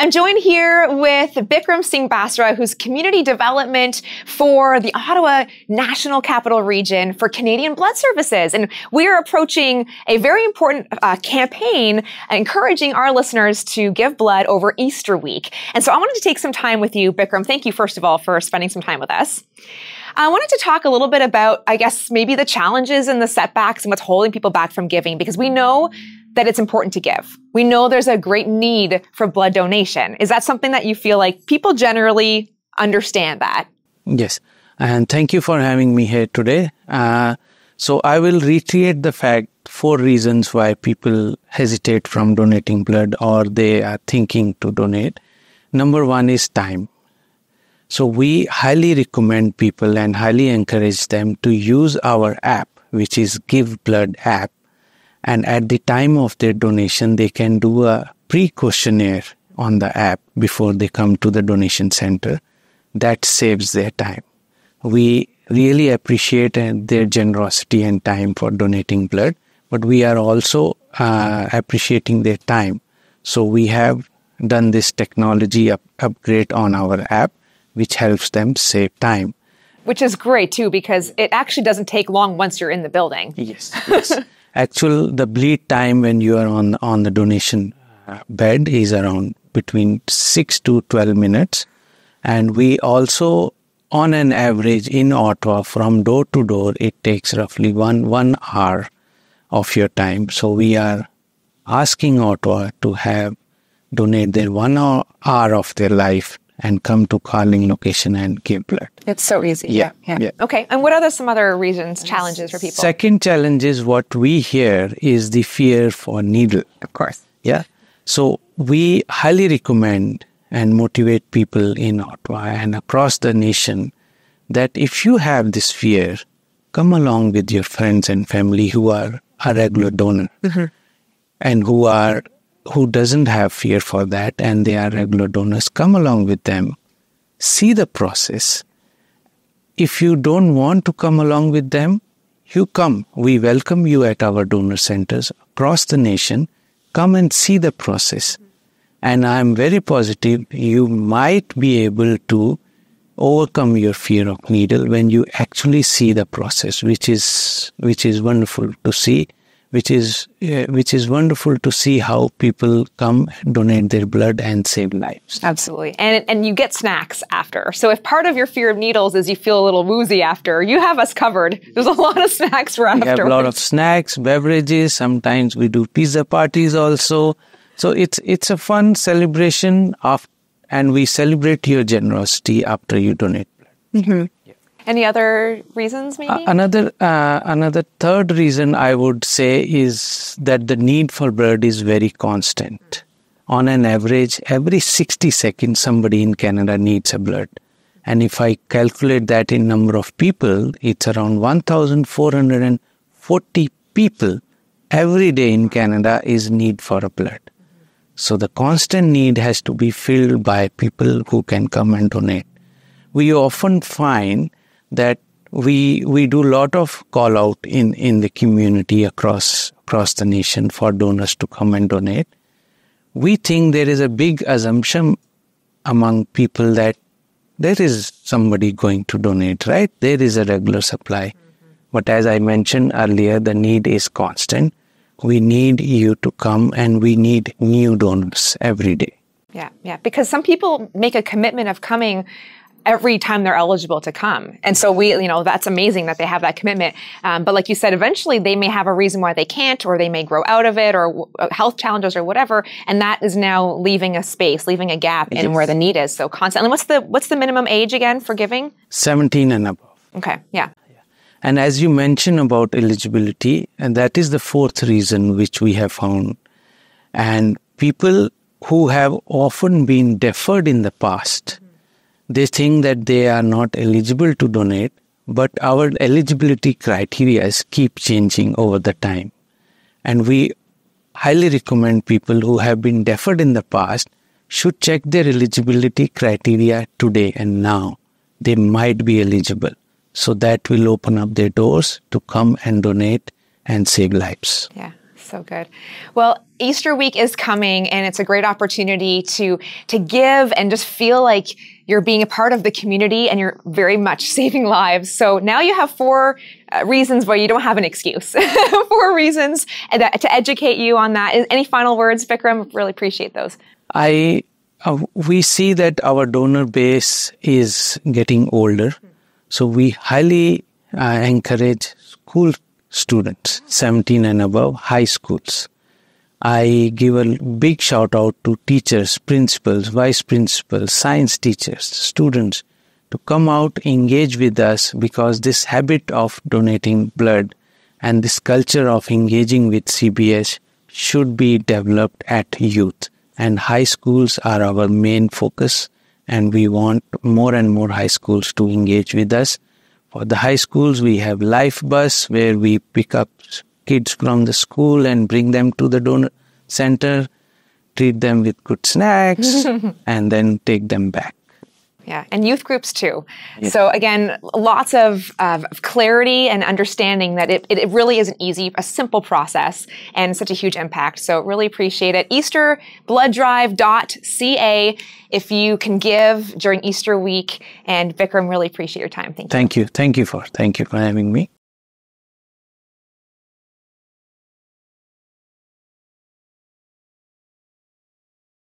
I'm joined here with Bikram Singh Basra, who's Community Development for the Ottawa National Capital Region for Canadian Blood Services. And we are approaching a very important campaign encouraging our listeners to give blood over Easter week. And so I wanted to take some time with you, Bikram. Thank you, first of all, for spending some time with us. I wanted to talk a little bit about, I guess, maybe the challenges and the setbacks and what's holding people back from giving, because we know that it's important to give. We know there's a great need for blood donation. Is that something that you feel like people generally understand that? Yes. And thank you for having me here today. So I will reiterate the fact, 4 reasons why people hesitate from donating blood or they are thinking to donate. Number 1 is time. So we highly recommend people and highly encourage them to use our app, which is Give Blood app. And at the time of their donation, they can do a pre-questionnaire on the app before they come to the donation center. That saves their time. We really appreciate their generosity and time for donating blood, but we are also appreciating their time. So we have done this technology upgrade on our app, which helps them save time. Which is great too, because it actually doesn't take long once you're in the building. Yes. The bleed time when you are on the donation bed is around between 6 to 12 minutes. And we also, on an average in Ottawa, from door to door, it takes roughly one hour of your time. So we are asking Ottawa to donate their 1 hour of their life and come to calling location and give blood. It's so easy. Yeah. Okay. And what are some other reasons, challenges for people? Second challenge is what we hear is the fear for needle. Of course. Yeah. So we highly recommend and motivate people in Ottawa and across the nation that if you have this fear, come along with your friends and family who are a regular donor and who doesn't have fear for that and they are regular donors. Come along with them. See the process. If you don't want to come along with them, you come. We welcome you at our donor centers across the nation. Come and see the process. And I'm very positive you might be able to overcome your fear of needle when you actually see the process, which is wonderful to see. Which is wonderful to see how people come, donate their blood and save lives. Absolutely. And you get snacks after. So if part of your fear of needles is you feel a little woozy after, you have us covered. There's a lot of snacks for afterwards. We have a lot of snacks, beverages. Sometimes we do pizza parties also. So it's a fun celebration and we celebrate your generosity after you donate blood. Mm-hmm. Any other reasons, maybe? Another third reason I would say is that the need for blood is very constant. On an average, every 60 seconds, somebody in Canada needs a blood. And if I calculate that in number of people, it's around 1,440 people every day in Canada is need for a blood. So the constant need has to be filled by people who can come and donate. We often find that we do a lot of call out in the community across the nation for donors to come and donate. We think there is a big assumption among people that there is somebody going to donate, right? There is a regular supply. But as I mentioned earlier, the need is constant. We need you to come and we need new donors every day. Yeah. Because some people make a commitment of coming every time they're eligible to come. And so that's amazing that they have that commitment. But like you said, eventually they may have a reason why they can't, or they may grow out of it, or health challenges or whatever. And that is now leaving a space, leaving a gap in where the need is so constant. And what's the minimum age again for giving? 17 and above. Okay. Yeah. And as you mentioned about eligibility, and that is the 4th reason which we have found. And people who have often been deferred in the past, they think that they are not eligible to donate, but our eligibility criteria keep changing over the time. And we highly recommend people who have been deferred in the past should check their eligibility criteria today and now. They might be eligible. So that will open up their doors to come and donate and save lives. Yeah. So good. Well, Easter week is coming, and it's a great opportunity to give and just feel like you're being a part of the community and you're very much saving lives. So now you have 4 reasons why you don't have an excuse. 4 reasons to educate you on that. Any final words, Bikram? Really appreciate those. We see that our donor base is getting older. So we highly encourage school students, 17 and above, high schools. I give a big shout out to teachers, principals, vice principals, science teachers, students to come out, engage with us, because this habit of donating blood and this culture of engaging with CBH should be developed at youth. And high schools are our main focus, and we want more and more high schools to engage with us. For the high schools, we have Life Bus, where we pick up kids from the school and bring them to the donor center, treat them with good snacks, and then take them back. Yeah, and youth groups too. Yes. So again, lots of clarity and understanding that it really is a simple process and such a huge impact. So really appreciate it. EasterBloodDrive.ca if you can give during Easter week. And Bikram, really appreciate your time. Thank you. Thank you for having me.